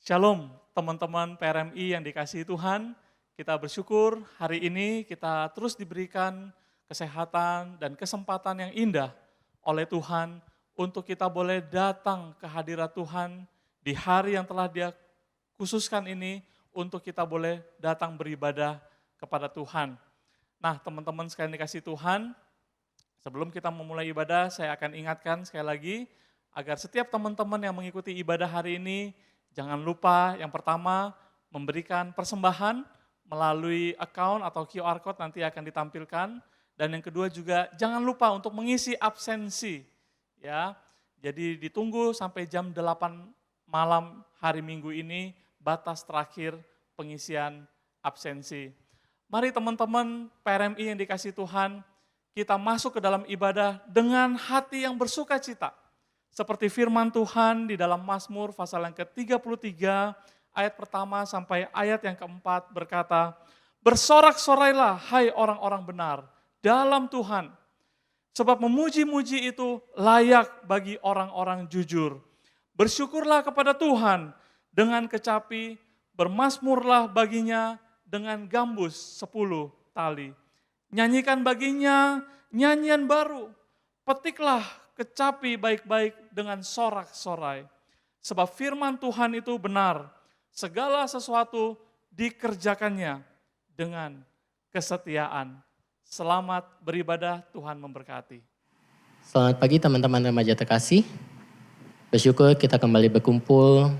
Shalom teman-teman PRMI yang dikasihi Tuhan, kita bersyukur hari ini kita terus diberikan kesehatan dan kesempatan yang indah oleh Tuhan untuk kita boleh datang ke hadirat Tuhan di hari yang telah Dia khususkan ini untuk kita boleh datang beribadah kepada Tuhan. Nah teman-teman sekalian dikasihi Tuhan, sebelum kita memulai ibadah saya akan ingatkan sekali lagi agar setiap teman-teman yang mengikuti ibadah hari ini jangan lupa yang pertama memberikan persembahan melalui account atau QR code nanti akan ditampilkan. Dan yang kedua juga jangan lupa untuk mengisi absensi. Ya, jadi ditunggu sampai jam 8 malam hari Minggu ini batas terakhir pengisian absensi. Mari teman-teman PRMI yang dikasihi Tuhan, kita masuk ke dalam ibadah dengan hati yang bersuka cita. Seperti firman Tuhan di dalam Mazmur pasal yang ke-33 ayat pertama sampai ayat yang keempat berkata, "Bersorak-sorailah hai orang-orang benar dalam Tuhan, sebab memuji-muji itu layak bagi orang-orang jujur. Bersyukurlah kepada Tuhan dengan kecapi, bermazmurlah baginya dengan gambus 10 tali. Nyanyikan baginya nyanyian baru, petiklah kecapi baik-baik dengan sorak-sorai. Sebab firman Tuhan itu benar, segala sesuatu dikerjakannya dengan kesetiaan." Selamat beribadah, Tuhan memberkati. Selamat pagi teman-teman remaja terkasih. Bersyukur kita kembali berkumpul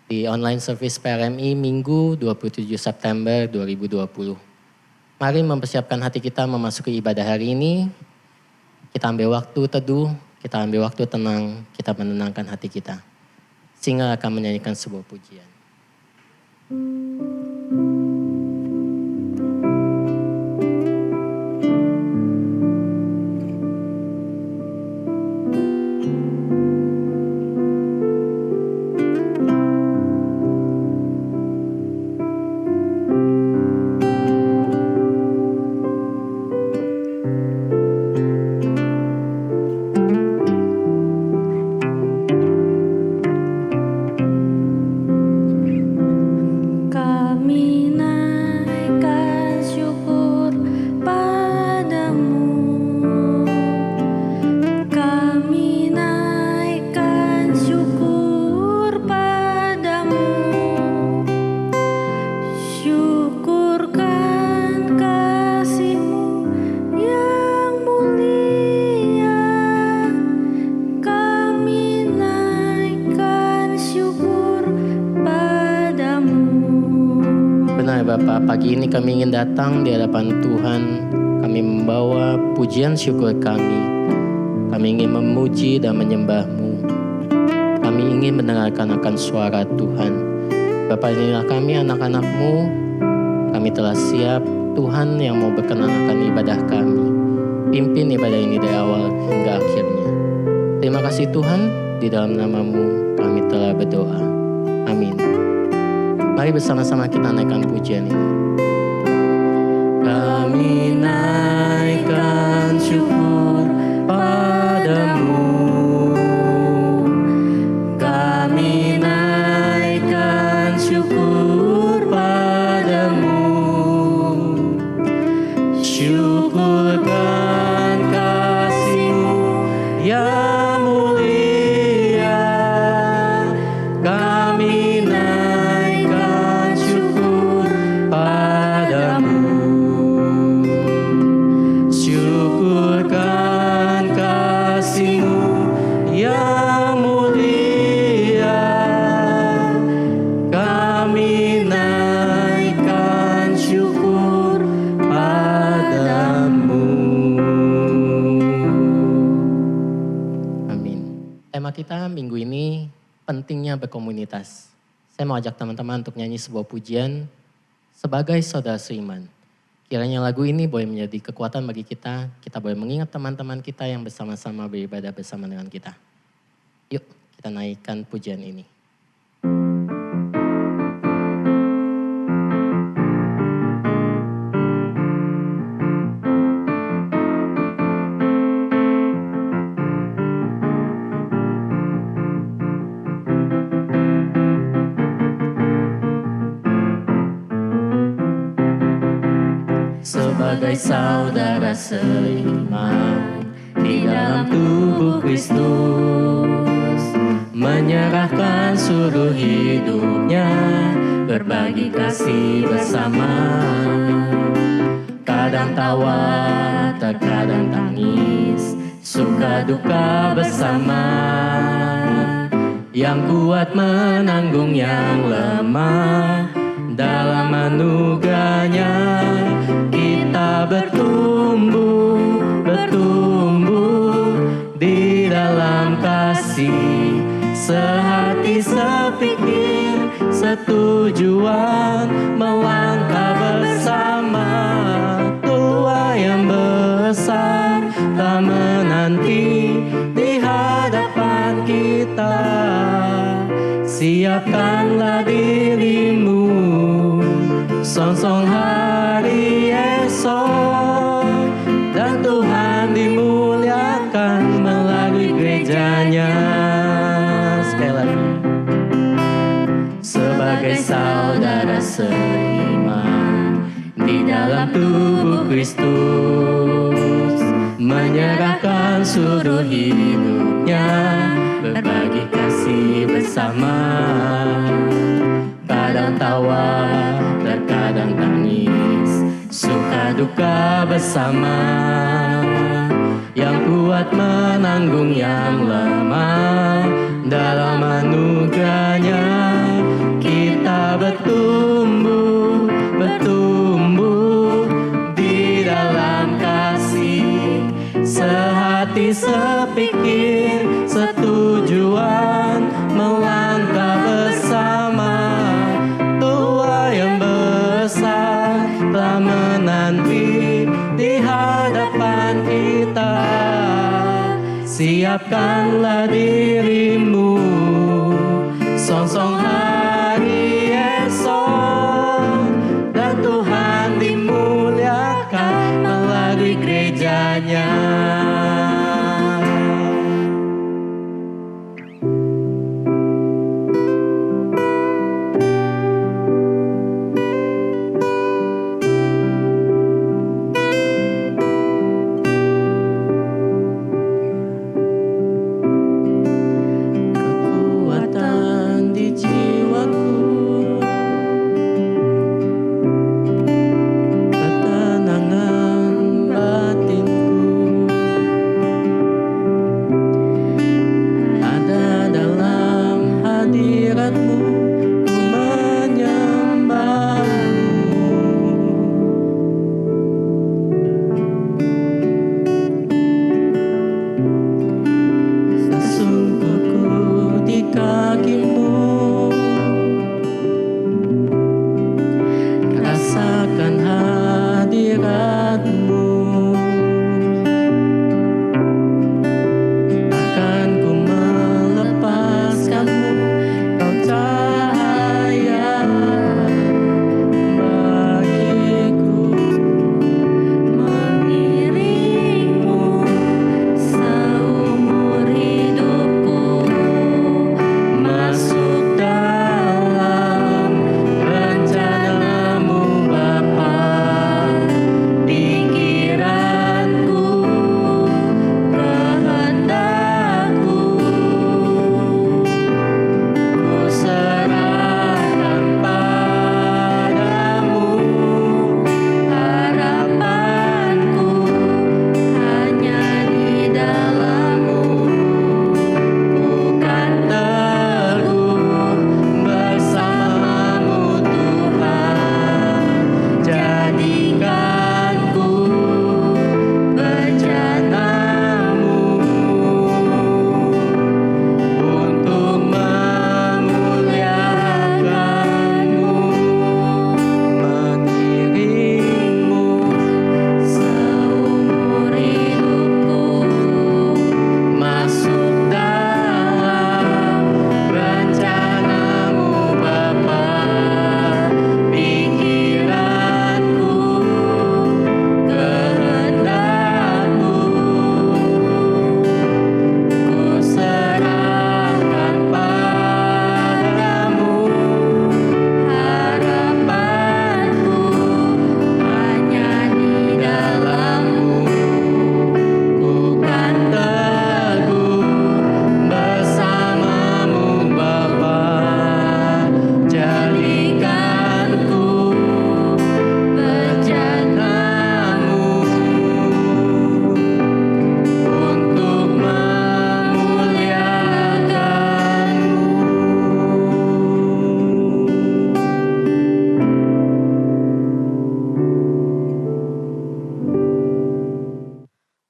di online service PRMI Minggu 27 September 2020. Mari mempersiapkan hati kita memasuki ibadah hari ini. Kita ambil waktu teduh, kita ambil waktu tenang, kita menenangkan hati kita. Sehingga akan menyanyikan sebuah pujian. Pagi ini kami ingin datang di hadapan Tuhan, kami membawa pujian syukur kami. Kami ingin memuji dan menyembah-Mu. Kami ingin mendengarkan akan suara Tuhan. Bapa, inilah kami anak-anak-Mu. Kami telah siap, Tuhan yang mau berkenan akan ibadah kami. Pimpin ibadah ini dari awal hingga akhirnya. Terima kasih Tuhan, di dalam nama-Mu kami telah berdoa. Amin. Mari bersama-sama kita naikkan pujian ini. Kami naikkan syukur padamu. Kami naikkan syukur padamu. Syukurkan kasih-Mu yang mulia. Kami naikkan syukur padamu. Syukurkan kasih-Mu yang mulia. Kami naikkan syukur padamu. Amin. Tema kita minggu ini pentingnya berkomunitas. Saya mau ajak teman-teman untuk nyanyi sebuah pujian sebagai saudara seiman. Kiranya lagu ini boleh menjadi kekuatan bagi kita. Kita boleh mengingat teman-teman kita yang bersama-sama beribadah bersama dengan kita. Yuk kita naikkan pujian ini. sebagai saudara seiman di dalam tubuh Kristus, menyerahkan seluruh hidupnya, berbagi kasih bersama. Kadang tawa, terkadang tangis, suka duka bersama. Yang kuat menanggung yang lemah, dalam anugerahnya kita bertumbuh di dalam kasih, sehati sepikir setujuan, melangkah bersama. Tua yang besar tak menanti di hadapan kita. Siapkanlah dirimu, song-song hari esok, dan Tuhan dimuliakan melalui gerejanya. Sekali lagi, sebagai saudara seiman di dalam tubuh Kristus, menyerahkan seluruh hidupnya, berbagi kasih bersama. Kadang tawa, terkadang tangis, suka duka bersama. Yang kuat menanggung yang lemah, dalam anugerahnya kita bertumbuh di dalam kasih, sehati sepikir setujuan, melangkah bersama. Tua yang besar telah menanti di hadapan kita. Siapkanlah dirimu, song-song hari esok, dan Tuhan dimuliakan melalui gerejanya. Kekuatan di jiwa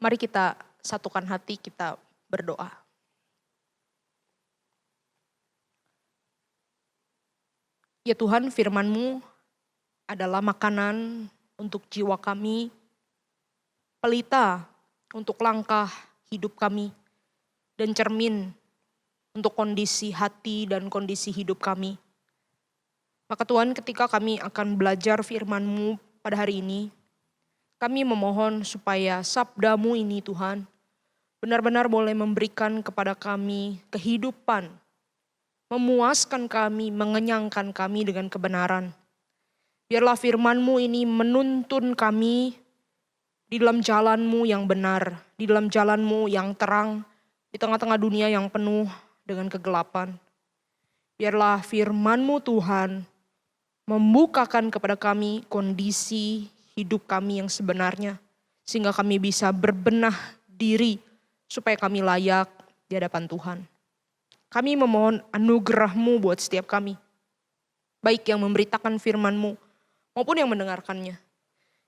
Mari kita satukan hati, kita berdoa. Ya Tuhan, firman-Mu adalah makanan untuk jiwa kami, pelita untuk langkah hidup kami, dan cermin untuk kondisi hati dan kondisi hidup kami. Maka Tuhan, ketika kami akan belajar firman-Mu pada hari ini, kami memohon supaya sabda-Mu ini Tuhan, benar-benar boleh memberikan kepada kami kehidupan, memuaskan kami, mengenyangkan kami dengan kebenaran. Biarlah firman-Mu ini menuntun kami di dalam jalan-Mu yang benar, di dalam jalan-Mu yang terang, di tengah-tengah dunia yang penuh dengan kegelapan. Biarlah firman-Mu Tuhan membukakan kepada kami kondisi hidup kami yang sebenarnya, sehingga kami bisa berbenah diri supaya kami layak di hadapan Tuhan. Kami memohon anugerah-Mu buat setiap kami, baik yang memberitakan firman-Mu maupun yang mendengarkannya.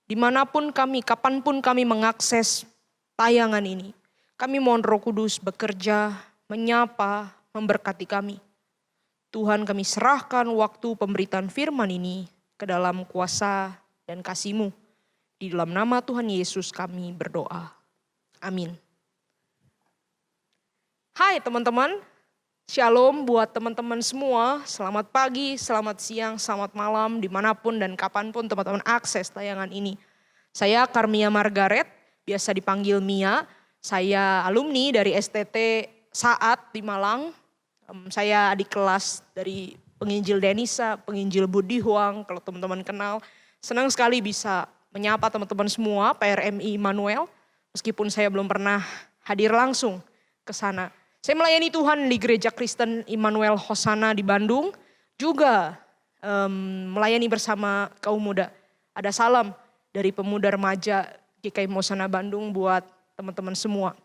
Dimanapun kami, kapanpun kami mengakses tayangan ini, kami mohon Roh Kudus bekerja, menyapa, memberkati kami. Tuhan, kami serahkan waktu pemberitaan firman ini ke dalam kuasa dan kasih-Mu. Di dalam nama Tuhan Yesus kami berdoa. Amin. Hai teman-teman, shalom buat teman-teman semua. Selamat pagi, selamat siang, selamat malam, dimanapun dan kapanpun teman-teman akses tayangan ini. Saya Karmia Margaret, biasa dipanggil Mia. Saya alumni dari STT Saat di Malang. Saya adik kelas dari Penginjil Denisa, Penginjil Budi Huang, kalau teman-teman kenal. Senang sekali bisa menyapa teman-teman semua PRMI Immanuel, meskipun saya belum pernah hadir langsung ke sana. Saya melayani Tuhan di Gereja Kristen Immanuel Hosana di Bandung, juga melayani bersama kaum muda. Ada salam dari pemuda remaja GKI Hosana Bandung buat teman-teman semua.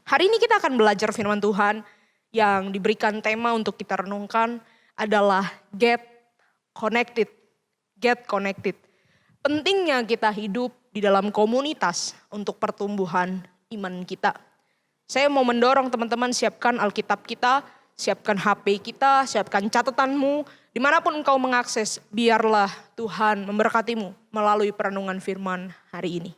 Hari ini kita akan belajar firman Tuhan yang diberikan tema untuk kita renungkan adalah Get Connected. Get Connected. Pentingnya kita hidup di dalam komunitas untuk pertumbuhan iman kita. Saya mau mendorong teman-teman siapkan Alkitab kita, siapkan HP kita, siapkan catatanmu. Dimanapun engkau mengakses, biarlah Tuhan memberkatimu melalui perenungan firman hari ini.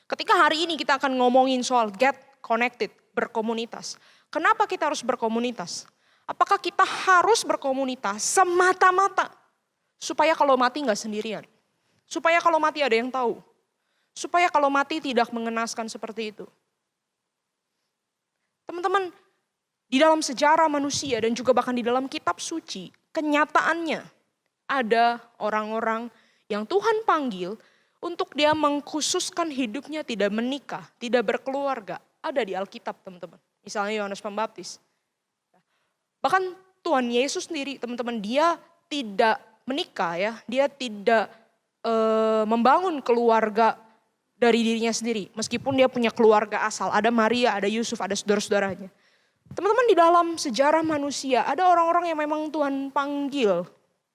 Ketika hari ini kita akan ngomongin soal get connected, berkomunitas. Kenapa kita harus berkomunitas? Apakah kita harus berkomunitas semata-mata supaya kalau mati gak sendirian? Supaya kalau mati ada yang tahu. Supaya kalau mati tidak mengenaskan seperti itu. Teman-teman, di dalam sejarah manusia dan juga bahkan di dalam kitab suci, kenyataannya ada orang-orang yang Tuhan panggil untuk dia mengkhususkan hidupnya tidak menikah, tidak berkeluarga. Ada di Alkitab teman-teman. Misalnya Yohanes Pembaptis. Bahkan Tuhan Yesus sendiri teman-teman, dia tidak menikah ya. Dia tidak membangun keluarga dari dirinya sendiri. Meskipun dia punya keluarga asal. Ada Maria, ada Yusuf, ada saudara-saudaranya. Teman-teman, di dalam sejarah manusia ada orang-orang yang memang Tuhan panggil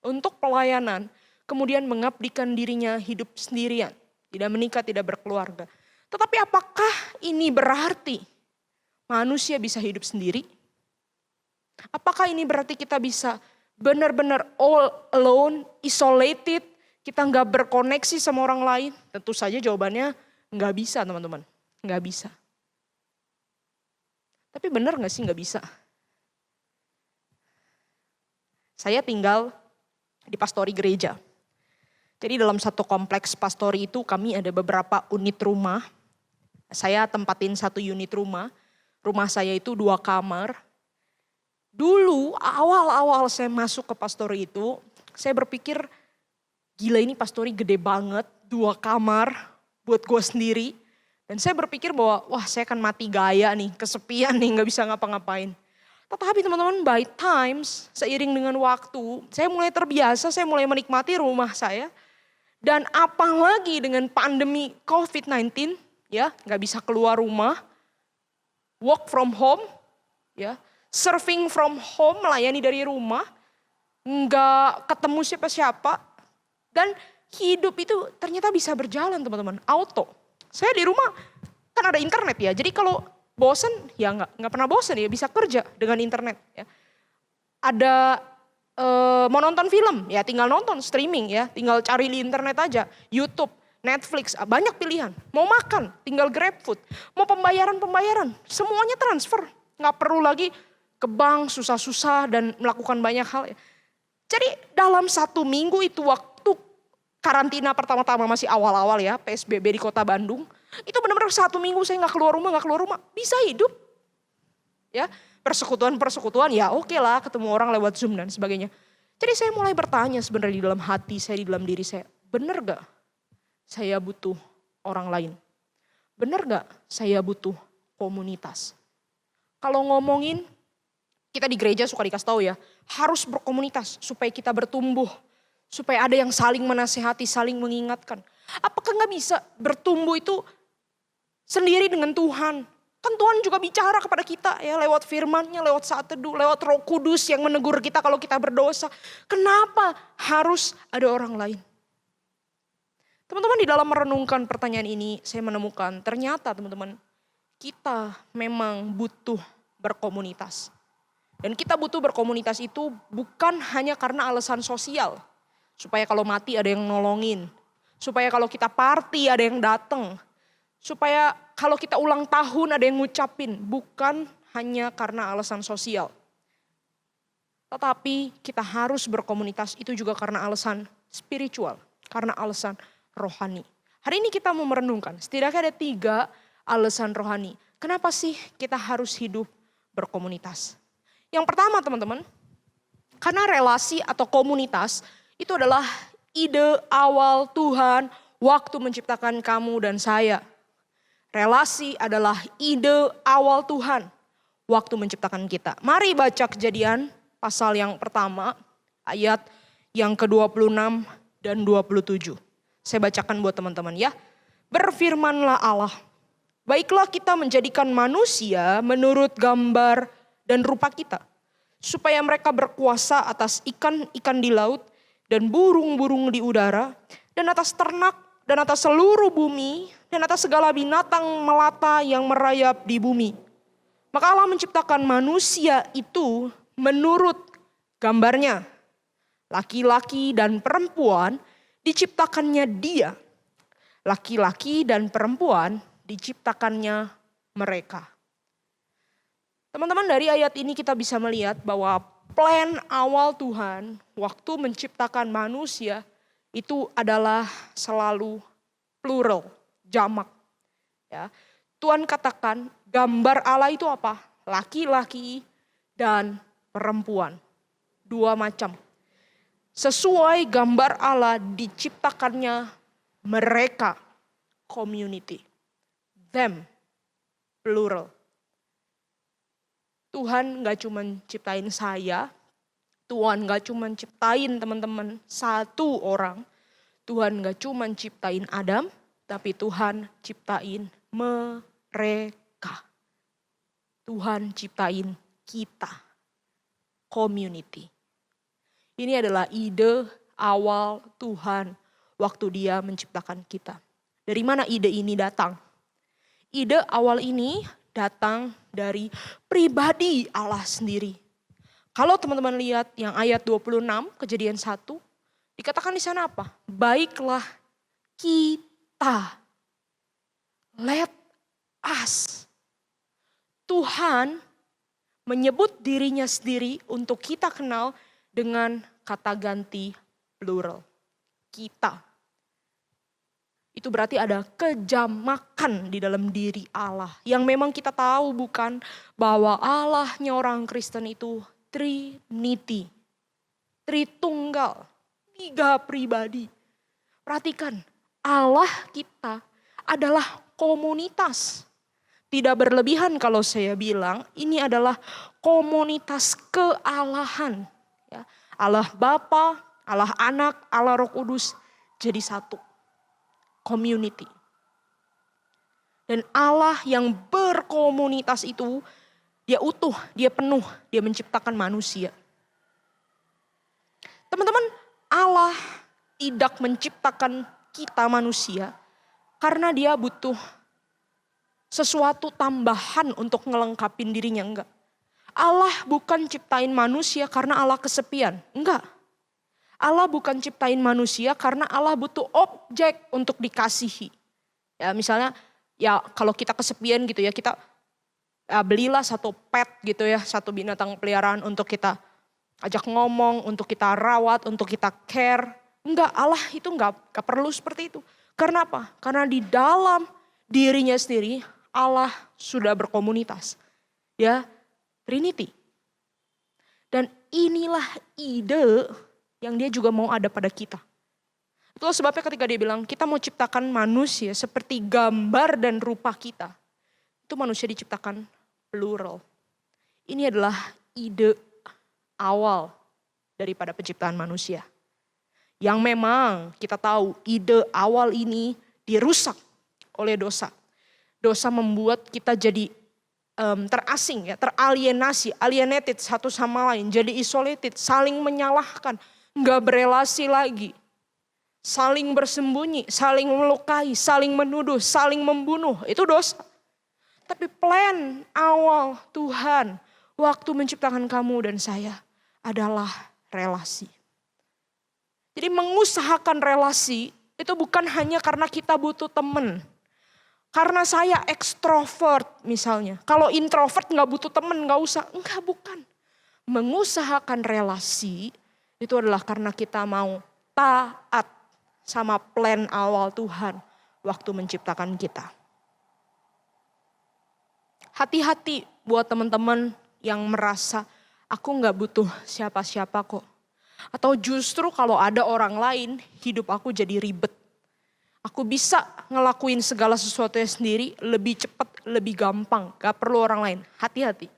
untuk pelayanan. Kemudian mengabdikan dirinya hidup sendirian. Tidak menikah, tidak berkeluarga. Tetapi apakah ini berarti manusia bisa hidup sendiri? Apakah ini berarti kita bisa benar-benar all alone, isolated, kita nggak berkoneksi sama orang lain? Tentu saja jawabannya nggak bisa teman-teman, nggak bisa. Tapi benar nggak sih nggak bisa? Saya tinggal di pastori gereja. Jadi dalam satu kompleks pastori itu kami ada beberapa unit rumah. Saya tempatin satu unit rumah. Rumah saya itu 2 kamar. Dulu awal-awal saya masuk ke pastori itu, saya berpikir gila ini pastori gede banget, 2 kamar buat gue sendiri. Dan saya berpikir bahwa wah saya akan mati gaya nih, kesepian nih, gak bisa ngapa-ngapain. Tetapi teman-teman, by times, seiring dengan waktu, saya mulai terbiasa, saya mulai menikmati rumah saya. Dan apalagi dengan pandemi COVID-19, ya gak bisa keluar rumah, work from home, ya serving from home, melayani dari rumah, gak ketemu siapa-siapa. Dan hidup itu ternyata bisa berjalan teman-teman, auto. Saya di rumah kan ada internet ya. Jadi kalau bosen ya nggak pernah bosen ya, bisa kerja dengan internet ya. Ada mau nonton film ya tinggal nonton streaming ya, tinggal cari di internet aja, YouTube, Netflix, banyak pilihan. Mau makan tinggal GrabFood, mau pembayaran semuanya transfer, nggak perlu lagi ke bank susah-susah dan melakukan banyak hal ya. Jadi dalam 1 minggu itu waktu karantina pertama-tama masih awal-awal ya, PSBB di kota Bandung, itu benar-benar 1 minggu saya nggak keluar rumah, bisa hidup. Ya, persekutuan ya oke lah, ketemu orang lewat Zoom dan sebagainya. Jadi saya mulai bertanya sebenarnya di dalam hati saya, di dalam diri saya, benar gak saya butuh orang lain? Benar gak saya butuh komunitas? Kalau ngomongin, kita di gereja suka dikasih tahu ya, harus berkomunitas supaya kita bertumbuh. Supaya ada yang saling menasehati, saling mengingatkan. Apakah gak bisa bertumbuh itu sendiri dengan Tuhan? Kan Tuhan juga bicara kepada kita ya lewat firman-Nya, lewat saat teduh, lewat Roh Kudus yang menegur kita kalau kita berdosa. Kenapa harus ada orang lain? Teman-teman, di dalam merenungkan pertanyaan ini saya menemukan ternyata teman-teman kita memang butuh berkomunitas. Dan kita butuh berkomunitas itu bukan hanya karena alasan sosial. Supaya kalau mati ada yang nolongin. Supaya kalau kita party ada yang datang. Supaya kalau kita ulang tahun ada yang ngucapin. Bukan hanya karena alasan sosial. Tetapi kita harus berkomunitas itu juga karena alasan spiritual. Karena alasan rohani. Hari ini kita mau merenungkan. Setidaknya ada 3 alasan rohani. Kenapa sih kita harus hidup berkomunitas? Yang pertama teman-teman. Karena relasi atau komunitas itu adalah ide awal Tuhan waktu menciptakan kamu dan saya. Relasi adalah ide awal Tuhan waktu menciptakan kita. Mari baca Kejadian pasal yang pertama ayat yang ke-26 dan 27. Saya bacakan buat teman-teman ya. Berfirmanlah Allah, baiklah kita menjadikan manusia menurut gambar dan rupa kita. Supaya mereka berkuasa atas ikan-ikan di laut dan burung-burung di udara dan atas ternak dan atas seluruh bumi, dan atas segala binatang melata yang merayap di bumi. Maka Allah menciptakan manusia itu menurut gambarnya. Laki-laki dan perempuan diciptakannya dia. Laki-laki dan perempuan diciptakannya mereka. Teman-teman, dari ayat ini kita bisa melihat bahwa plan awal Tuhan waktu menciptakan manusia itu adalah selalu plural, jamak. Ya. Tuhan katakan gambar Allah itu apa? Laki-laki dan perempuan. 2 macam. Sesuai gambar Allah diciptakannya mereka, community. Them, plural. Tuhan gak cuma ciptain saya, Tuhan gak cuma ciptain teman-teman 1 orang. Tuhan gak cuma ciptain Adam, tapi Tuhan ciptain mereka. Tuhan ciptain kita, community. Ini adalah ide awal Tuhan waktu Dia menciptakan kita. Dari mana ide ini datang? Ide awal ini datang dari pribadi Allah sendiri. Kalau teman-teman lihat yang ayat 26 Kejadian 1, dikatakan di sana apa? Baiklah kita. Let us. Tuhan menyebut dirinya sendiri untuk kita kenal dengan kata ganti plural. Kita. Itu berarti ada kejamakan di dalam diri Allah. Yang memang kita tahu bukan bahwa Allahnya orang Kristen itu Trinity. Tritunggal. 3 pribadi. Perhatikan, Allah kita adalah komunitas. Tidak berlebihan kalau saya bilang ini adalah komunitas kealahan. Ya, Allah Bapa, Allah Anak, Allah Roh Kudus jadi satu. Community. Dan Allah yang berkomunitas itu, dia utuh, dia penuh, dia menciptakan manusia. Teman-teman, Allah tidak menciptakan kita manusia karena dia butuh sesuatu tambahan untuk ngelengkapin dirinya, enggak. Allah bukan ciptain manusia karena Allah kesepian, enggak. Allah bukan ciptain manusia karena Allah butuh objek untuk dikasihi. Ya misalnya, ya kalau kita kesepian gitu ya, kita belilah satu pet gitu ya, satu binatang peliharaan untuk kita ajak ngomong, untuk kita rawat, untuk kita care. Enggak, Allah itu enggak perlu seperti itu. Karena apa? Karena di dalam dirinya sendiri Allah sudah berkomunitas. Ya, Trinity. Dan inilah ide yang dia juga mau ada pada kita. Itulah sebabnya ketika dia bilang kita mau ciptakan manusia seperti gambar dan rupa kita. Itu manusia diciptakan plural. Ini adalah ide awal daripada penciptaan manusia. Yang memang kita tahu ide awal ini dirusak oleh dosa. Dosa membuat kita jadi terasing, ya, teralienasi, alienated satu sama lain, jadi isolated, saling menyalahkan, nggak berelasi lagi, saling bersembunyi, saling melukai, saling menuduh, saling membunuh, itu dosa. Tapi plan awal Tuhan waktu menciptakan kamu dan saya adalah relasi. Jadi mengusahakan relasi itu bukan hanya karena kita butuh teman. Karena saya ekstrovert misalnya. Kalau introvert gak butuh teman, gak usah. Enggak, bukan. Mengusahakan relasi itu adalah karena kita mau taat sama plan awal Tuhan waktu menciptakan kita. Hati-hati buat teman-teman yang merasa aku gak butuh siapa-siapa kok. Atau justru kalau ada orang lain hidup aku jadi ribet. Aku bisa ngelakuin segala sesuatunya sendiri lebih cepat, lebih gampang. Gak perlu orang lain. Hati-hati.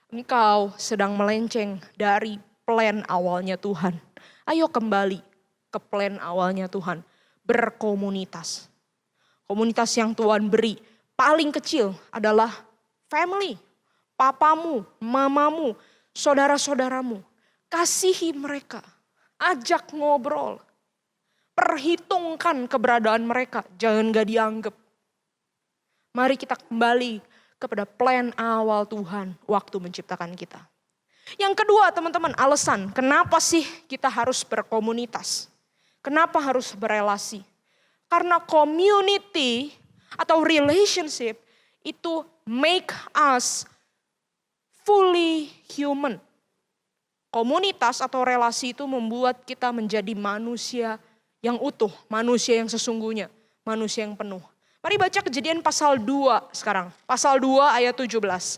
Engkau sedang melenceng dari plan awalnya Tuhan. Ayo kembali ke plan awalnya Tuhan. Berkomunitas. Komunitas yang Tuhan beri paling kecil adalah family. Papamu, mamamu, saudara-saudaramu. Kasihi mereka. Ajak ngobrol. Perhitungkan keberadaan mereka, jangan gak dianggap. Mari kita kembali kepada plan awal Tuhan waktu menciptakan kita. Yang kedua teman-teman, alasan kenapa sih kita harus berkomunitas? Kenapa harus berelasi? Karena community atau relationship itu make us fully human. Komunitas atau relasi itu membuat kita menjadi manusia yang utuh, manusia yang sesungguhnya, manusia yang penuh. Mari baca Kejadian pasal 2 sekarang. Pasal 2 ayat 17.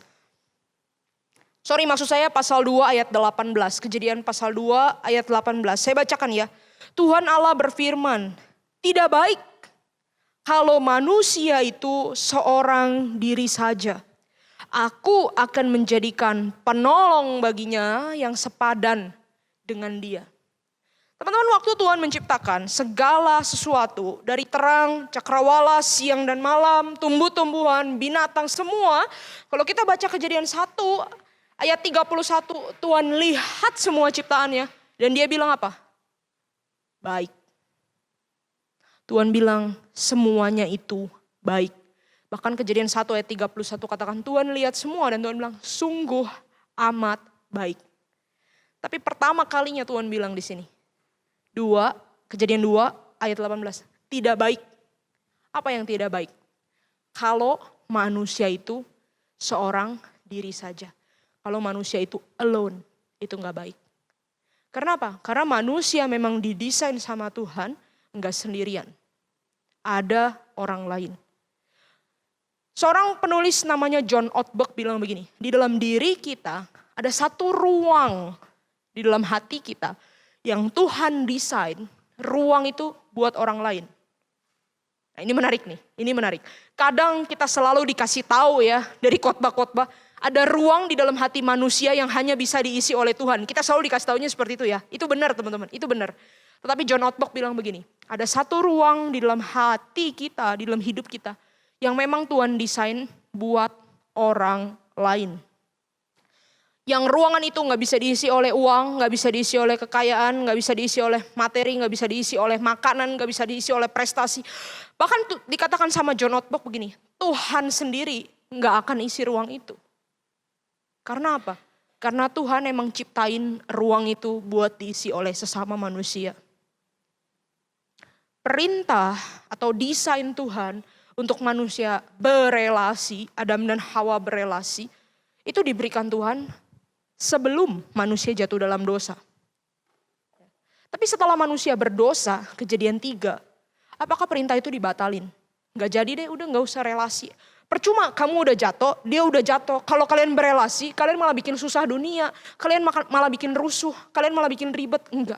Maksud saya pasal 2 ayat 18. Kejadian pasal 2 ayat 18. Saya bacakan ya. Tuhan Allah berfirman, tidak baik kalau manusia itu seorang diri saja. Aku akan menjadikan penolong baginya yang sepadan dengan dia. Teman-teman, waktu Tuhan menciptakan segala sesuatu dari terang, cakrawala, siang dan malam, tumbuh-tumbuhan, binatang semua. Kalau kita baca Kejadian 1 ayat 31, Tuhan lihat semua ciptaannya dan dia bilang apa? Baik. Tuhan bilang semuanya itu baik. Bahkan Kejadian 1 ayat 31 katakan Tuhan lihat semua dan Tuhan bilang sungguh amat baik. Tapi pertama kalinya Tuhan bilang di sini. Kejadian 2 ayat 18. Tidak baik. Apa yang tidak baik? Kalau manusia itu seorang diri saja. Kalau manusia itu alone, itu gak baik. Karena apa? Karena manusia memang didesain sama Tuhan gak sendirian. Ada orang lain. Seorang penulis namanya John Ortberg bilang begini. Di dalam diri kita ada satu ruang di dalam hati kita yang Tuhan desain, ruang itu buat orang lain. Nah, ini menarik nih, ini menarik. Kadang kita selalu dikasih tahu ya dari khotbah-khotbah, ada ruang di dalam hati manusia yang hanya bisa diisi oleh Tuhan. Kita selalu dikasih tahunya seperti itu ya. Itu benar teman-teman, itu benar. Tetapi John Ortberg bilang begini, ada satu ruang di dalam hati kita, di dalam hidup kita, yang memang Tuhan desain buat orang lain. Yang ruangan itu gak bisa diisi oleh uang, gak bisa diisi oleh kekayaan, gak bisa diisi oleh materi, gak bisa diisi oleh makanan, gak bisa diisi oleh prestasi. Bahkan dikatakan sama John Ortberg begini, Tuhan sendiri nggak akan isi ruang itu. Karena apa? Karena Tuhan emang ciptain ruang itu buat diisi oleh sesama manusia. Perintah atau desain Tuhan untuk manusia berelasi, Adam dan Hawa berelasi, itu diberikan Tuhan sebelum manusia jatuh dalam dosa. Tapi setelah manusia berdosa, Kejadian 3, apakah perintah itu dibatalin? Gak jadi deh, udah gak usah relasi. Percuma kamu udah jatuh, dia udah jatuh. Kalau kalian berelasi, kalian malah bikin susah dunia. Kalian malah bikin rusuh, kalian malah bikin ribet. Enggak.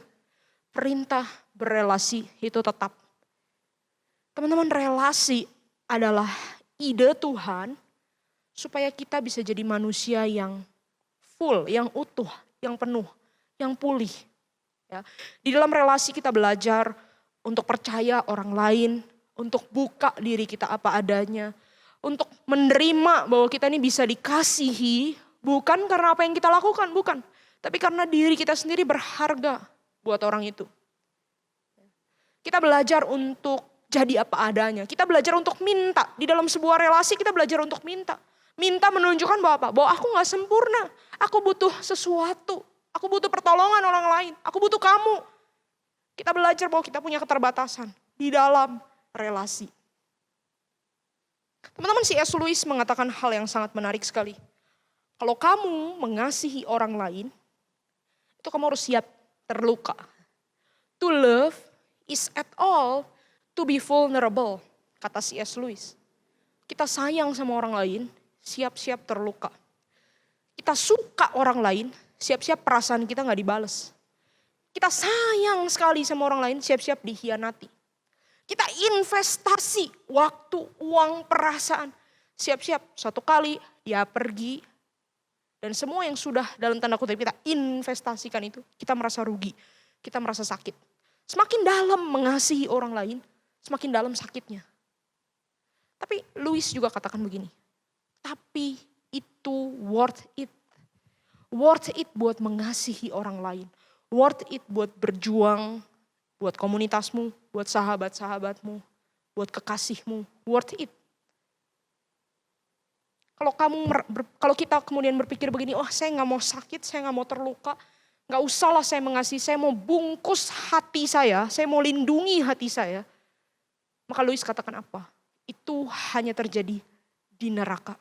Perintah berelasi itu tetap. Teman-teman, relasi adalah ide Tuhan supaya kita bisa jadi manusia yang full, yang utuh, yang penuh, yang pulih. Ya. Di dalam relasi kita belajar untuk percaya orang lain, untuk buka diri kita apa adanya, untuk menerima bahwa kita ini bisa dikasihi, bukan karena apa yang kita lakukan, bukan. Tapi karena diri kita sendiri berharga buat orang itu. Kita belajar untuk jadi apa adanya. Kita belajar untuk minta. Di dalam sebuah relasi kita belajar untuk minta. Minta menunjukkan bahwa apa? Bahwa aku gak sempurna. Aku butuh sesuatu. Aku butuh pertolongan orang lain. Aku butuh kamu. Kita belajar bahwa kita punya keterbatasan di dalam relasi. Teman-teman, C.S. Lewis mengatakan hal yang sangat menarik sekali. Kalau kamu mengasihi orang lain, itu kamu harus siap terluka. To love is at all to be vulnerable, kata C.S. Lewis. Kita sayang sama orang lain, siap-siap terluka. Kita suka orang lain, siap-siap perasaan kita gak dibales. Kita sayang sekali sama orang lain, siap-siap dikhianati. Kita investasi waktu, uang, perasaan. Siap-siap satu kali ya pergi. Dan semua yang sudah dalam tanda kutip kita investasikan itu, kita merasa rugi. Kita merasa sakit. Semakin dalam mengasihi orang lain, semakin dalam sakitnya. Tapi Lewis juga katakan begini. Tapi itu worth it. Worth it buat mengasihi orang lain. Worth it buat berjuang, buat komunitasmu, buat sahabat-sahabatmu, buat kekasihmu. Worth it. Kalau kita kemudian berpikir begini, oh saya gak mau sakit, saya gak mau terluka. Gak usahlah saya mengasihi, saya mau bungkus hati saya mau lindungi hati saya. Maka Lewis katakan apa? Itu hanya terjadi di neraka.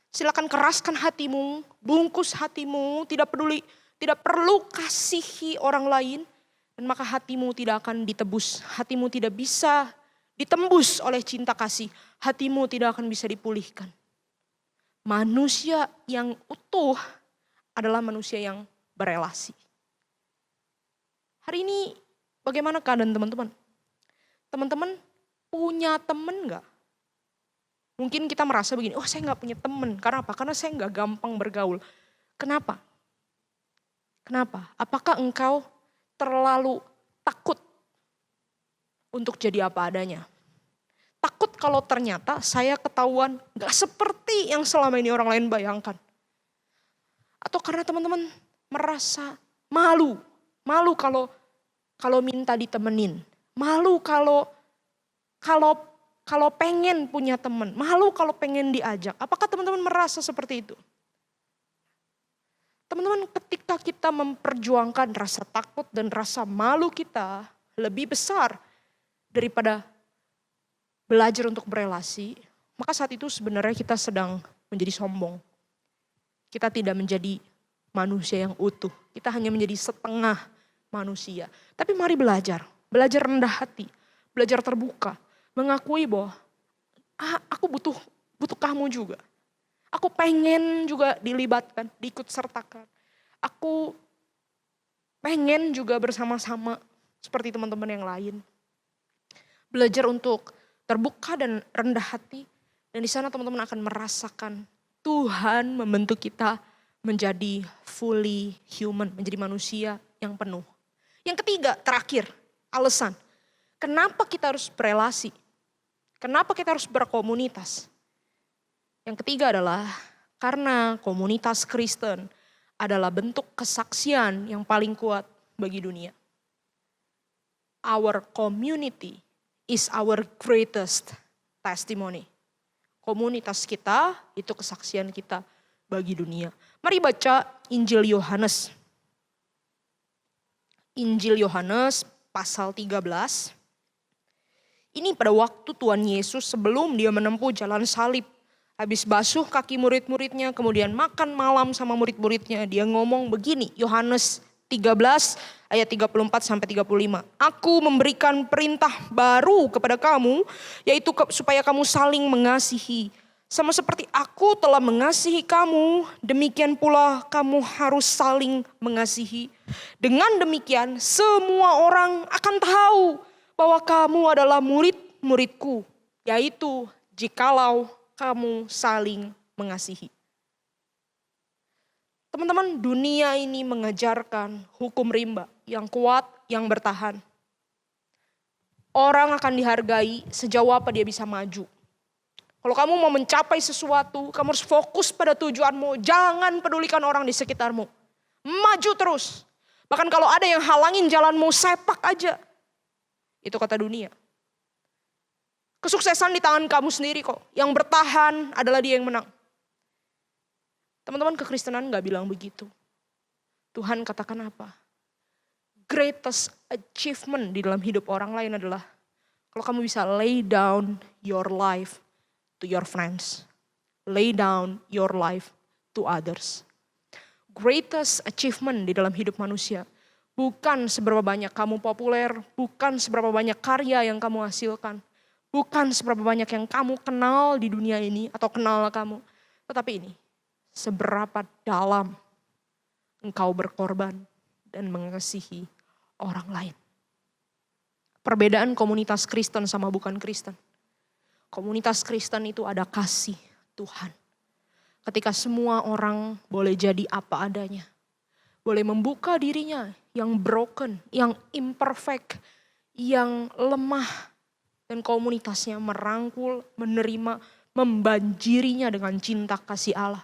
Silakan keraskan hatimu, bungkus hatimu, tidak perlu kasihi orang lain. Dan maka hatimu tidak akan ditebus, hatimu tidak bisa ditembus oleh cinta kasih. Hatimu tidak akan bisa dipulihkan. Manusia yang utuh adalah manusia yang berelasi. Hari ini bagaimana keadaan teman-teman? Teman-teman punya teman gak? Mungkin kita merasa begini, oh saya gak punya teman. Karena apa? Karena saya gak gampang bergaul. Kenapa? Kenapa? Apakah engkau terlalu takut untuk jadi apa adanya? Takut kalau ternyata saya ketahuan gak seperti yang selama ini orang lain bayangkan. Atau karena teman-teman merasa malu. Malu kalau minta ditemenin. Malu kalau pengen punya teman. Malu kalau pengen diajak. Apakah teman-teman merasa seperti itu? Teman-teman, ketika kita memperjuangkan rasa takut dan rasa malu kita lebih besar daripada belajar untuk berelasi, maka saat itu sebenarnya kita sedang menjadi sombong. Kita tidak menjadi manusia yang utuh. Kita hanya menjadi setengah manusia. Tapi mari belajar rendah hati, belajar terbuka, mengakui bahwa aku butuh kamu juga. Aku pengen juga dilibatkan, diikut sertakan. Aku pengen juga bersama-sama seperti teman-teman yang lain. Belajar untuk terbuka dan rendah hati. Dan di sana teman-teman akan merasakan Tuhan membentuk kita menjadi fully human, menjadi manusia yang penuh. Yang ketiga, terakhir, alasan. Kenapa kita harus berelasi? Kenapa kita harus berkomunitas? Yang ketiga adalah karena komunitas Kristen adalah bentuk kesaksian yang paling kuat bagi dunia. Our community is our greatest testimony. Komunitas kita itu kesaksian kita bagi dunia. Mari baca Injil Yohanes. Injil Yohanes pasal 13. Ini pada waktu Tuhan Yesus sebelum dia menempuh jalan salib. Habis basuh kaki murid-muridnya, kemudian makan malam sama murid-muridnya. Dia ngomong begini, Yohanes 13 ayat 34 sampai 35. Aku memberikan perintah baru kepada kamu, yaitu supaya kamu saling mengasihi. Sama seperti aku telah mengasihi kamu, demikian pula kamu harus saling mengasihi. Dengan demikian semua orang akan tahu bahwa kamu adalah murid-muridku, yaitu jikalau kamu saling mengasihi. Teman-teman, dunia ini mengajarkan hukum rimba yang kuat, yang bertahan. Orang akan dihargai sejauh apa dia bisa maju. Kalau kamu mau mencapai sesuatu, kamu harus fokus pada tujuanmu. Jangan pedulikan orang di sekitarmu. Maju terus. Bahkan kalau ada yang halangin jalanmu, sepak aja. Itu kata dunia. Kesuksesan di tangan kamu sendiri kok. Yang bertahan adalah dia yang menang. Teman-teman, kekristenan gak bilang begitu. Tuhan katakan apa? Greatest achievement di dalam hidup orang lain adalah kalau kamu bisa lay down your life to your friends. Lay down your life to others. Greatest achievement di dalam hidup manusia bukan seberapa banyak kamu populer, bukan seberapa banyak karya yang kamu hasilkan, bukan seberapa banyak yang kamu kenal di dunia ini atau kenal kamu, tetapi ini, seberapa dalam engkau berkorban dan mengasihi orang lain. Perbedaan komunitas Kristen sama bukan Kristen. Komunitas Kristen itu ada kasih Tuhan. Ketika semua orang boleh jadi apa adanya. Boleh membuka dirinya yang broken, yang imperfect, yang lemah. Dan komunitasnya merangkul, menerima, membanjirinya dengan cinta kasih Allah.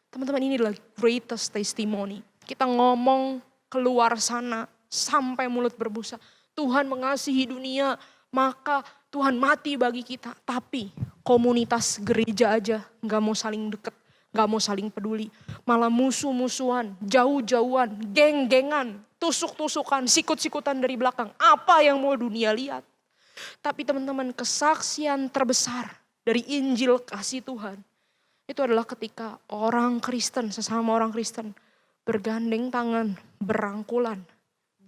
Teman-teman, ini adalah greatest testimony. Kita ngomong keluar sana sampai mulut berbusa. Tuhan mengasihi dunia, maka Tuhan mati bagi kita. Tapi komunitas gereja aja gak mau saling deket, gak mau saling peduli. Malah musuh-musuhan, jauh-jauhan, geng-gengan, tusuk-tusukan, sikut-sikutan dari belakang. Apa yang mau dunia lihat? Tapi teman-teman, kesaksian terbesar dari Injil kasih Tuhan itu adalah ketika orang Kristen, sesama orang Kristen bergandeng tangan, berangkulan,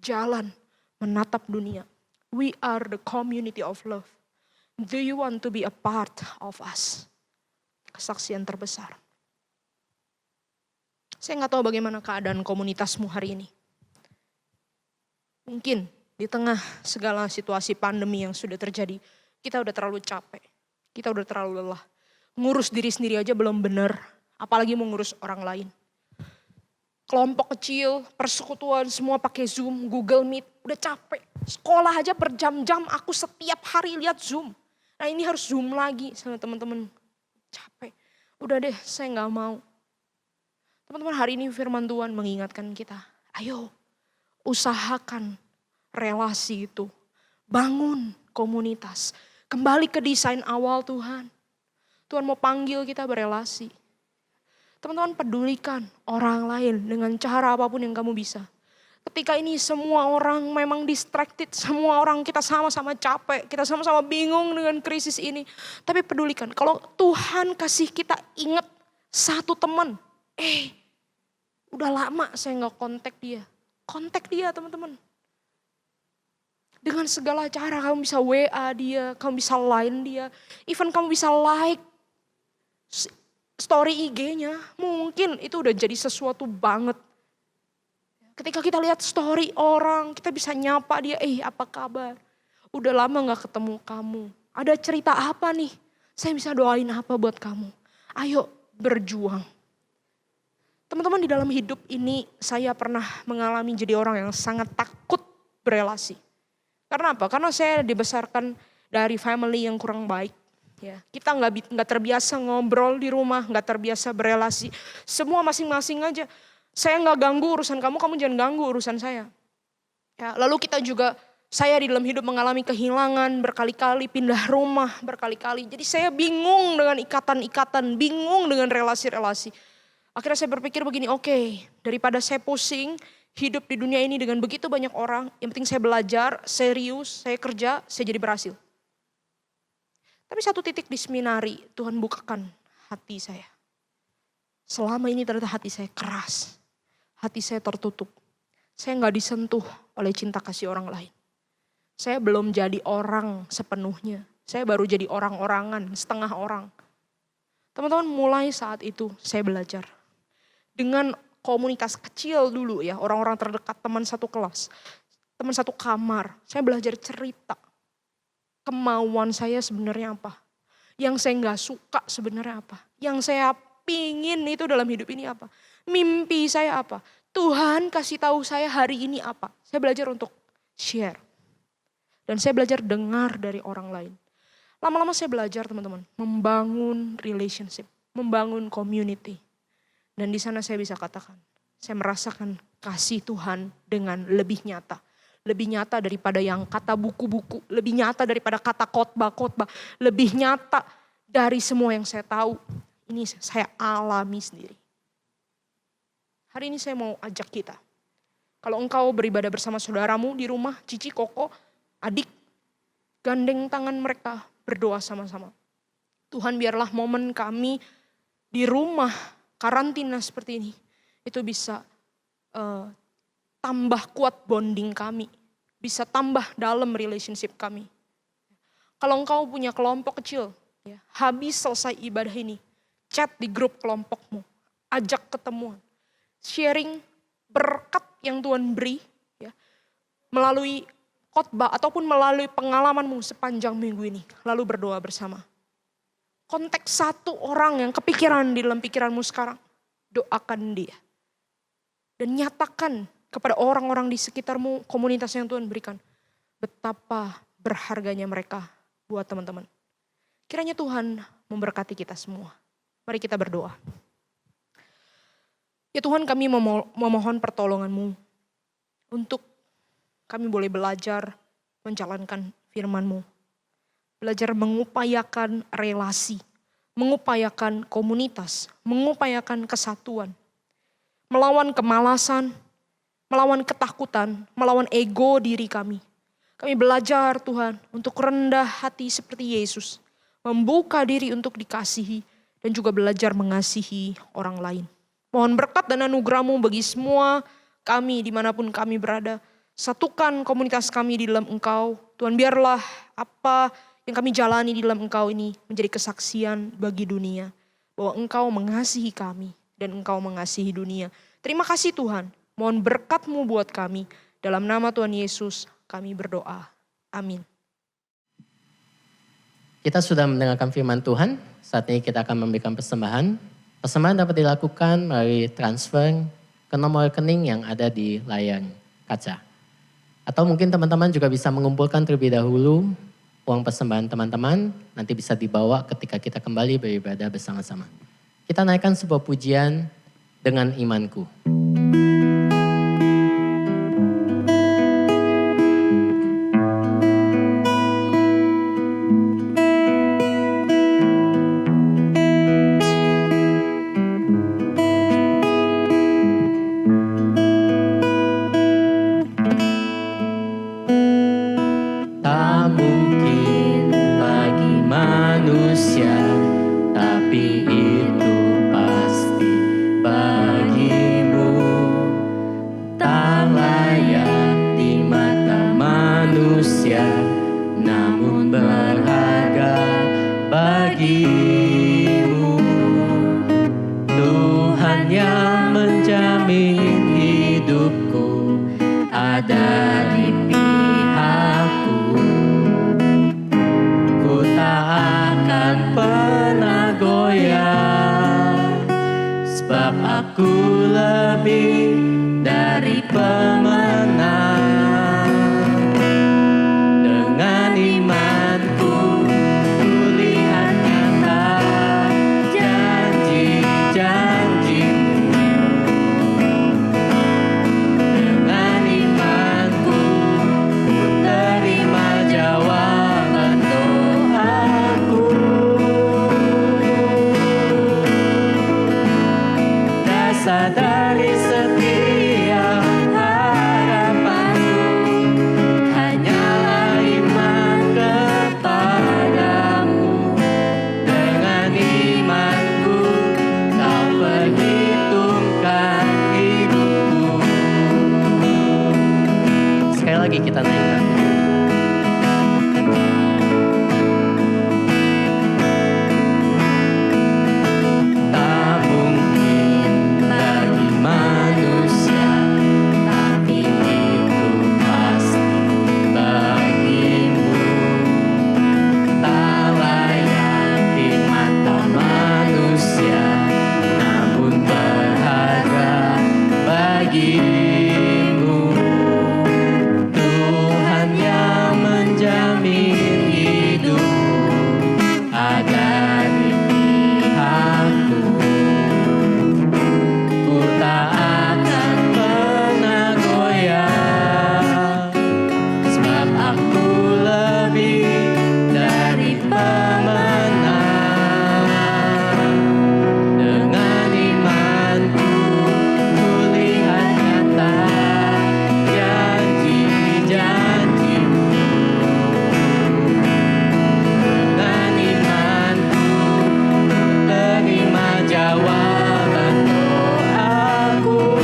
jalan, menatap dunia. We are the community of love. Do you want to be a part of us? Kesaksian terbesar. Saya gak tahu bagaimana keadaan komunitasmu hari ini. Mungkin di tengah segala situasi pandemi yang sudah terjadi, kita udah terlalu capek. Kita udah terlalu lelah. Ngurus diri sendiri aja belum benar, apalagi mau ngurus orang lain. Kelompok kecil, persekutuan, semua pakai Zoom, Google Meet, udah capek. Sekolah aja berjam-jam, aku setiap hari lihat Zoom. Nah ini harus Zoom lagi sama teman-teman. Capek, udah deh saya gak mau. Teman-teman, hari ini firman Tuhan mengingatkan kita, ayo usahakan relasi itu. Bangun komunitas, kembali ke desain awal Tuhan. Tuhan mau panggil kita berelasi. Teman-teman, pedulikan orang lain dengan cara apapun yang kamu bisa. Ketika ini semua orang memang distracted, semua orang kita sama-sama capek, kita sama-sama bingung dengan krisis ini. Tapi pedulikan, kalau Tuhan kasih kita ingat satu teman, udah lama saya gak kontak dia teman-teman. Dengan segala cara kamu bisa WA dia, kamu bisa line dia, even kamu bisa like story IG-nya, mungkin itu udah jadi sesuatu banget. Ketika kita lihat story orang, kita bisa nyapa dia, apa kabar? Udah lama gak ketemu kamu. Ada cerita apa nih? Saya bisa doain apa buat kamu? Ayo berjuang. Teman-teman, di dalam hidup ini saya pernah mengalami jadi orang yang sangat takut berelasi. Karena apa? Karena saya dibesarkan dari family yang kurang baik. Ya, kita nggak terbiasa ngobrol di rumah, nggak terbiasa berelasi. Semua masing-masing aja. Saya nggak ganggu urusan kamu, kamu jangan ganggu urusan saya. Ya, lalu kita juga Saya di dalam hidup mengalami kehilangan berkali-kali, pindah rumah berkali-kali. Jadi saya bingung dengan ikatan-ikatan, bingung dengan relasi-relasi. Akhirnya saya berpikir begini, oke, daripada saya pusing hidup di dunia ini dengan begitu banyak orang, yang penting saya belajar, serius, saya kerja, saya jadi berhasil. Tapi satu titik di seminari, Tuhan bukakan hati saya. Selama ini ternyata hati saya keras, hati saya tertutup. Saya gak disentuh oleh cinta kasih orang lain. Saya belum jadi orang sepenuhnya. Saya baru jadi orang-orangan, setengah orang. Teman-teman, mulai saat itu saya belajar. Dengan komunitas kecil dulu ya, orang-orang terdekat, teman satu kelas, teman satu kamar. Saya belajar cerita. Kemauan saya sebenarnya apa? Yang saya gak suka sebenarnya apa? Yang saya pingin itu dalam hidup ini apa? Mimpi saya apa? Tuhan kasih tahu saya hari ini apa? Saya belajar untuk share. Dan saya belajar dengar dari orang lain. Lama-lama saya belajar teman-teman, membangun relationship, membangun community. Dan di sana saya bisa katakan, saya merasakan kasih Tuhan dengan lebih nyata. Lebih nyata daripada yang kata buku-buku, lebih nyata daripada kata khotbah-khotbah, lebih nyata dari semua yang saya tahu. Ini saya alami sendiri. Hari ini saya mau ajak kita. Kalau engkau beribadah bersama saudaramu di rumah, Cici, Koko, adik, gandeng tangan mereka, berdoa sama-sama. Tuhan, biarlah momen kami di rumah karantina seperti ini, itu bisa tambah kuat bonding kami, bisa tambah dalam relationship kami. Kalau engkau punya kelompok kecil, ya, habis selesai ibadah ini, chat di grup kelompokmu, ajak ketemuan, sharing berkat yang Tuhan beri, ya, melalui khotbah ataupun melalui pengalamanmu sepanjang minggu ini. Lalu berdoa bersama. Konteks satu orang yang kepikiran di dalam pikiranmu sekarang. Doakan dia. Dan nyatakan kepada orang-orang di sekitarmu, komunitas yang Tuhan berikan. Betapa berharganya mereka buat teman-teman. Kiranya Tuhan memberkati kita semua. Mari kita berdoa. Ya Tuhan, kami memohon pertolongan-Mu untuk kami boleh belajar menjalankan firman-Mu. Belajar mengupayakan relasi, mengupayakan komunitas, mengupayakan kesatuan. Melawan kemalasan, melawan ketakutan, melawan ego diri kami. Kami belajar Tuhan untuk rendah hati seperti Yesus. Membuka diri untuk dikasihi dan juga belajar mengasihi orang lain. Mohon berkat dan anugerah-Mu bagi semua kami dimanapun kami berada. Satukan komunitas kami di dalam Engkau. Tuhan, biarlah apa yang kami jalani di dalam Engkau ini menjadi kesaksian bagi dunia. Bahwa Engkau mengasihi kami dan Engkau mengasihi dunia. Terima kasih Tuhan. Mohon berkat-Mu buat kami. Dalam nama Tuhan Yesus kami berdoa. Amin. Kita sudah mendengarkan firman Tuhan. Saat ini kita akan memberikan persembahan. Persembahan dapat dilakukan melalui transfer ke nomor rekening yang ada di layar kaca. Atau mungkin teman-teman juga bisa mengumpulkan terlebih dahulu uang persembahan teman-teman. Nanti bisa dibawa ketika kita kembali beribadah bersama-sama. Kita naikkan sebuah pujian dengan imanku. Mari kita naik lagu. Tak mungkin bagi manusia, tapi itu pasti bagimu. Tak layak di mata manusia, namun berharga bagimu. Tuhan yang menjamin hidupmu ada di pihakku. Ku tak akan pernah goyah, sebab aku lebih dari pemenang. Dengan imanku ku lihat nyata janji-janjimu. Dengan imanku terima jawaban doaku.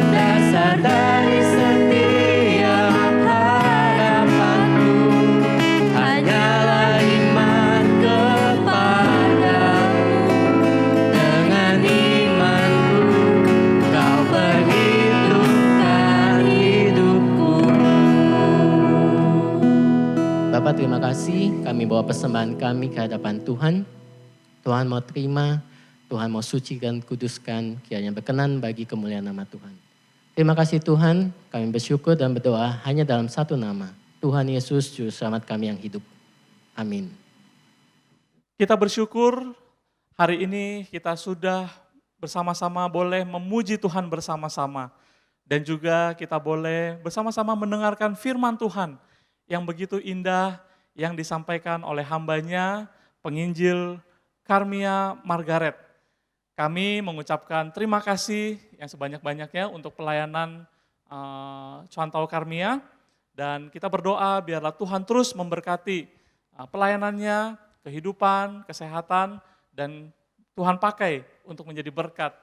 Dasar dari setiap harapanku hanyalah iman kepadamu. Dengan imanku kau perhitungkan hidupku. Bapak, terima kasih, kami bawa persembahan kami ke hadapan Tuhan. Tuhan mau terima, Tuhan mau sucikan, kuduskan, kiranya berkenan bagi kemuliaan nama Tuhan. Terima kasih Tuhan, kami bersyukur dan berdoa hanya dalam satu nama, Tuhan Yesus Juru Selamat kami yang hidup. Amin. Kita bersyukur hari ini kita sudah bersama-sama boleh memuji Tuhan bersama-sama. Dan juga kita boleh bersama-sama mendengarkan firman Tuhan yang begitu indah yang disampaikan oleh hambanya, penginjil Karmia Margaret. Kami mengucapkan terima kasih yang sebanyak-banyaknya untuk pelayanan Cuantau Karmia. Dan kita berdoa biarlah Tuhan terus memberkati pelayanannya, kehidupan, kesehatan, dan Tuhan pakai untuk menjadi berkat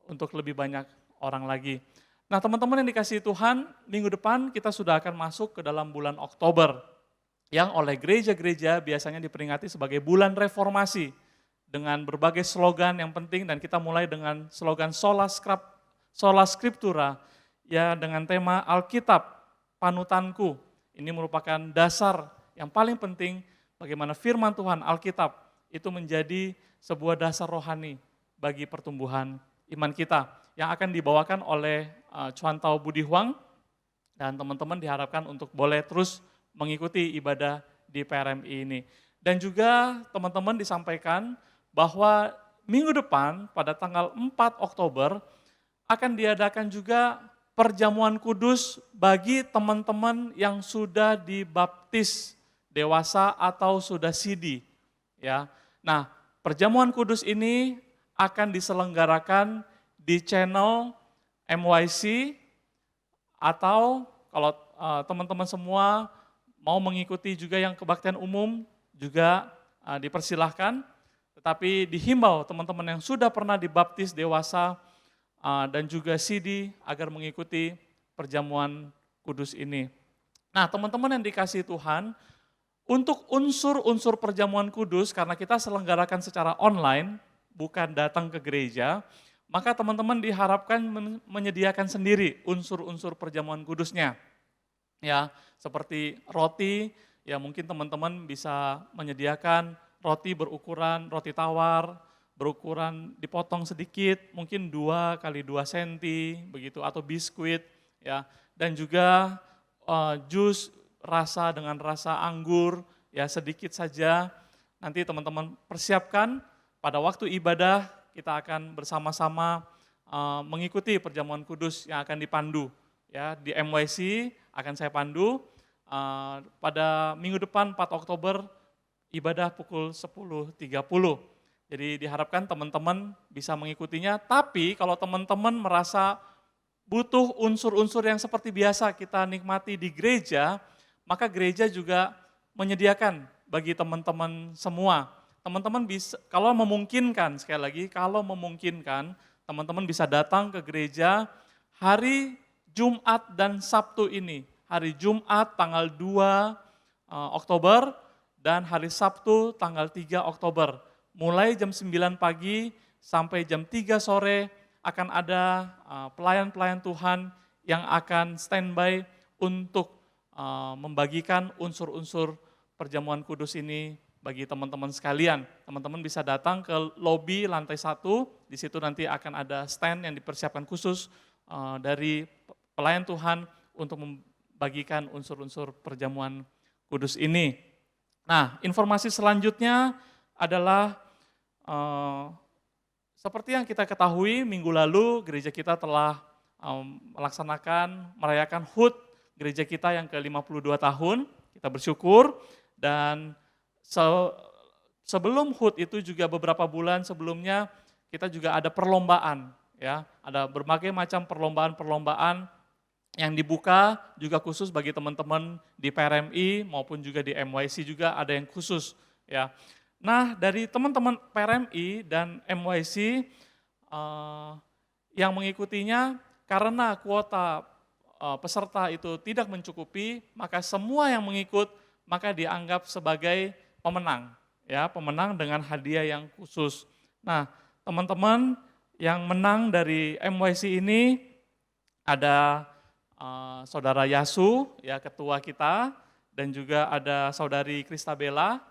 untuk lebih banyak orang lagi. Nah teman-teman yang dikasihi Tuhan, minggu depan kita sudah akan masuk ke dalam bulan Oktober, yang oleh gereja-gereja biasanya diperingati sebagai bulan reformasi, dengan berbagai slogan yang penting, dan kita mulai dengan slogan Sola Scriptura, ya dengan tema Alkitab, panutanku. Ini merupakan dasar yang paling penting bagaimana firman Tuhan Alkitab itu menjadi sebuah dasar rohani bagi pertumbuhan iman kita yang akan dibawakan oleh Cuantau Budi Huang, dan teman-teman diharapkan untuk boleh terus mengikuti ibadah di PRMI ini. Dan juga teman-teman disampaikan bahwa minggu depan pada tanggal 4 Oktober akan diadakan juga perjamuan kudus bagi teman-teman yang sudah dibaptis dewasa atau sudah sidi. Ya. Nah, perjamuan kudus ini akan diselenggarakan di channel MYC, atau kalau teman-teman semua mau mengikuti juga yang kebaktian umum juga dipersilahkan, tetapi dihimbau teman-teman yang sudah pernah dibaptis dewasa dan juga sidi agar mengikuti perjamuan kudus ini. Nah teman-teman yang dikasihi Tuhan, untuk unsur-unsur perjamuan kudus, karena kita selenggarakan secara online, bukan datang ke gereja, maka teman-teman diharapkan menyediakan sendiri unsur-unsur perjamuan kudusnya. Ya, seperti roti, ya mungkin teman-teman bisa menyediakan roti berukuran roti tawar, berukuran dipotong sedikit, mungkin 2 x 2 cm begitu, atau biskuit, ya. Dan juga jus rasa dengan rasa anggur, ya sedikit saja. Nanti teman-teman persiapkan pada waktu ibadah, kita akan bersama-sama mengikuti perjamuan kudus yang akan dipandu. Ya, di MYC akan saya pandu pada minggu depan 4 Oktober ibadah pukul 10.30. Jadi diharapkan teman-teman bisa mengikutinya, tapi kalau teman-teman merasa butuh unsur-unsur yang seperti biasa kita nikmati di gereja, maka gereja juga menyediakan bagi teman-teman semua. Teman-teman bisa, kalau memungkinkan, sekali lagi, kalau memungkinkan, teman-teman bisa datang ke gereja hari Jumat dan Sabtu ini. Hari Jumat tanggal 2 Oktober dan hari Sabtu tanggal 3 Oktober. Mulai jam 9 pagi sampai jam 3 sore akan ada pelayan-pelayan Tuhan yang akan standby untuk membagikan unsur-unsur perjamuan kudus ini bagi teman-teman sekalian. Teman-teman bisa datang ke lobi lantai 1, di situ nanti akan ada stand yang dipersiapkan khusus dari pelayan Tuhan untuk membagikan unsur-unsur perjamuan kudus ini. Nah, informasi selanjutnya adalah seperti yang kita ketahui minggu lalu gereja kita telah merayakan HUT gereja kita yang ke-52 tahun. Kita bersyukur dan sebelum HUT itu juga beberapa bulan sebelumnya kita juga ada perlombaan, ya, ada berbagai macam perlombaan yang dibuka juga khusus bagi teman-teman di PRMI maupun juga di MYC juga ada yang khusus, ya. Nah, dari teman-teman PRMI dan MYC yang mengikutinya karena kuota peserta itu tidak mencukupi, maka semua yang mengikut maka dianggap sebagai pemenang, ya, pemenang dengan hadiah yang khusus. Nah, teman-teman yang menang dari MYC ini ada Saudara Yasu, ya, ketua kita, dan juga ada Saudari Kristabella,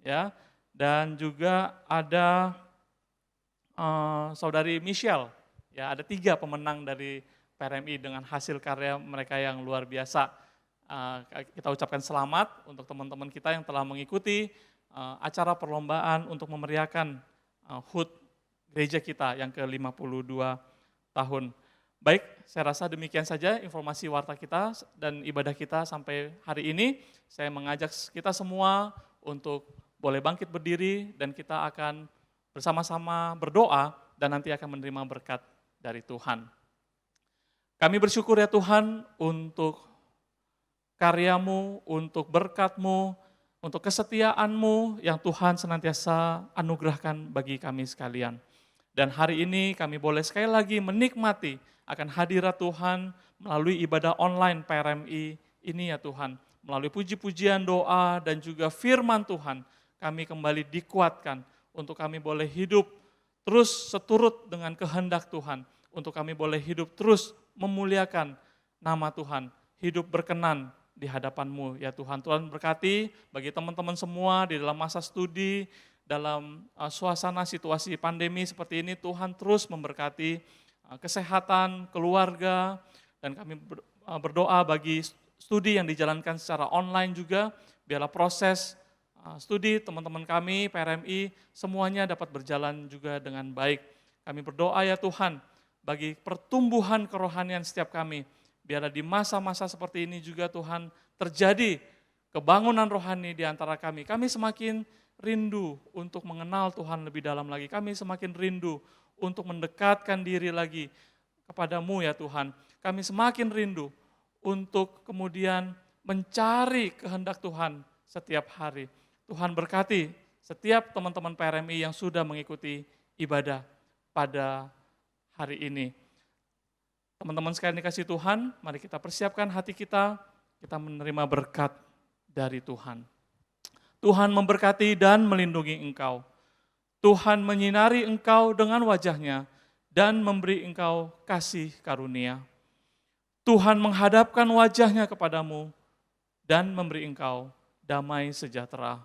ya, dan juga ada Saudari Michelle, ya, ada 3 pemenang dari PRMI dengan hasil karya mereka yang luar biasa. Kita ucapkan selamat untuk teman-teman kita yang telah mengikuti acara perlombaan untuk memeriahkan HUT gereja kita yang ke-52 tahun. Baik, saya rasa demikian saja informasi warta kita dan ibadah kita sampai hari ini. Saya mengajak kita semua untuk boleh bangkit berdiri dan kita akan bersama-sama berdoa dan nanti akan menerima berkat dari Tuhan. Kami bersyukur ya Tuhan untuk karya-Mu, untuk berkat-Mu, untuk kesetiaan-Mu yang Tuhan senantiasa anugerahkan bagi kami sekalian. Dan hari ini kami boleh sekali lagi menikmati akan hadirat Tuhan melalui ibadah online PRMI ini ya Tuhan. Melalui puji-pujian, doa, dan juga firman Tuhan, kami kembali dikuatkan untuk kami boleh hidup terus seturut dengan kehendak Tuhan. Untuk kami boleh hidup terus memuliakan nama Tuhan, hidup berkenan di hadapan-Mu ya Tuhan. Tuhan berkati bagi teman-teman semua di dalam masa studi, dalam suasana situasi pandemi seperti ini, Tuhan terus memberkati kesehatan, keluarga, dan kami berdoa bagi studi yang dijalankan secara online juga, biarlah proses studi teman-teman kami, PRMI, semuanya dapat berjalan juga dengan baik. Kami berdoa ya Tuhan, bagi pertumbuhan kerohanian setiap kami, biarlah di masa-masa seperti ini juga Tuhan terjadi kebangunan rohani di antara kami. Kami semakin rindu untuk mengenal Tuhan lebih dalam lagi. Kami semakin rindu untuk mendekatkan diri lagi kepada-Mu ya Tuhan. Kami semakin rindu untuk kemudian mencari kehendak Tuhan setiap hari. Tuhan berkati setiap teman-teman PRMI yang sudah mengikuti ibadah pada hari ini. Teman-teman sekalian dikasih Tuhan, mari kita persiapkan hati kita menerima berkat dari Tuhan. Tuhan memberkati dan melindungi engkau. Tuhan menyinari engkau dengan wajah-Nya dan memberi engkau kasih karunia. Tuhan menghadapkan wajah-Nya kepadamu dan memberi engkau damai sejahtera.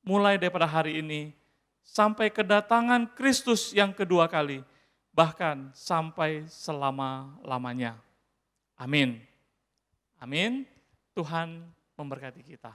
Mulai daripada hari ini sampai kedatangan Kristus yang kedua kali, bahkan sampai selama-lamanya. Amin. Amin. Tuhan memberkati kita.